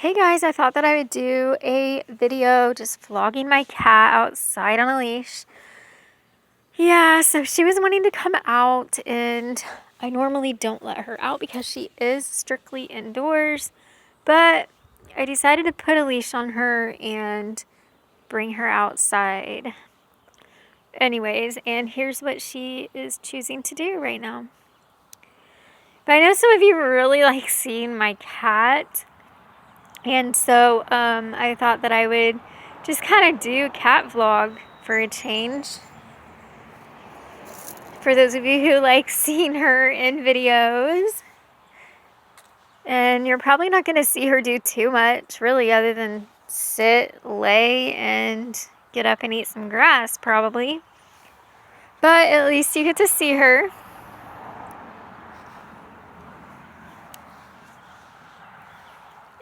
Hey guys, I thought that I would do a video just vlogging my cat outside on a leash. Yeah, so she was wanting to come out, and I normally don't let her out because she is strictly indoors, but I decided to put a leash on her and bring her outside. Anyways, and here's what she is choosing to do right now. But I know some of you really like seeing my cat. And so I thought that I would just kind of do a cat vlog for a change. For those of you who like seeing her in videos. And you're probably not going to see her do too much, really, other than sit, lay, and get up and eat some grass, probably. But at least you get to see her.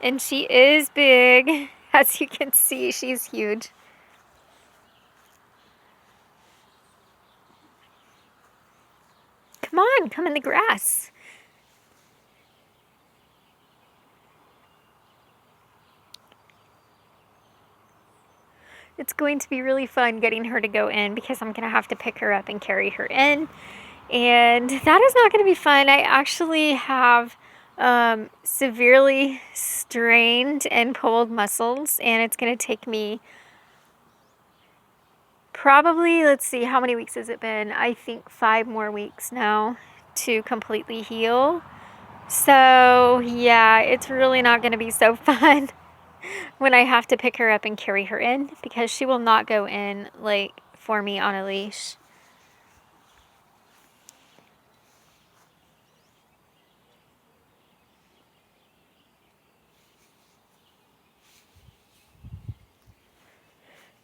And she is big. As you can see, she's huge. Come on, come in the grass. It's going to be really fun getting her to go in because I'm going to have to pick her up and carry her in. And that is not going to be fun. I actually have severely strained and pulled muscles, and it's going to take me probably, let's see, how many weeks has it been? I think 5 more weeks now to completely heal. So yeah, it's really not going to be so fun when I have to pick her up and carry her in, because she will not go in like for me on a leash.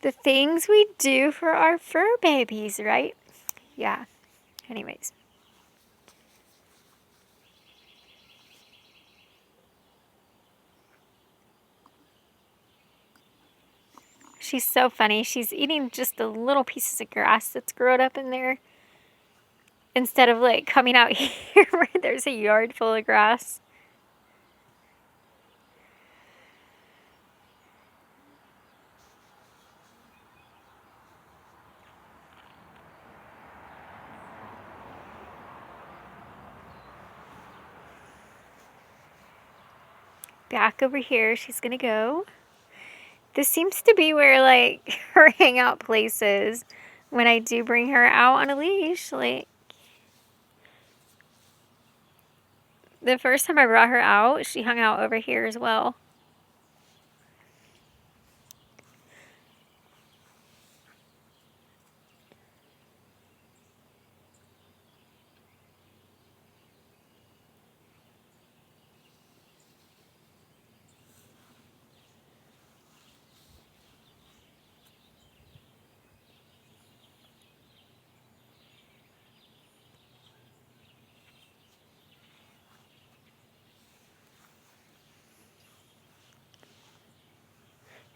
The things we do for our fur babies, right? Yeah. Anyways. She's so funny. She's eating just the little pieces of grass that's grown up in there, instead of like coming out here where there's a yard full of grass. Back over here, she's gonna go. This seems to be where like her hangout place is when I do bring her out on a leash. Like, the first time I brought her out, she hung out over here as well.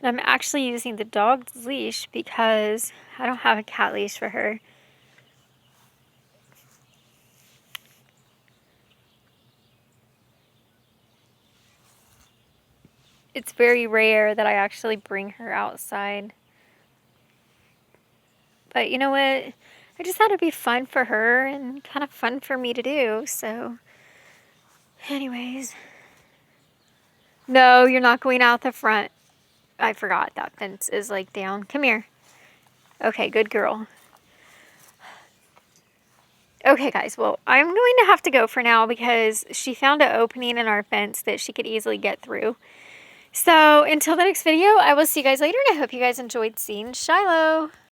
And I'm actually using the dog's leash because I don't have a cat leash for her. It's very rare that I actually bring her outside. But you know what? I just thought it'd be fun for her and kind of fun for me to do. So, anyways. No, you're not going out the front. I forgot that fence is like down. Come here. Okay, good girl. Okay, guys, well, I'm going to have to go for now because she found an opening in our fence that she could easily get through. So, until the next video, I will see you guys later, and I hope you guys enjoyed seeing Shiloh.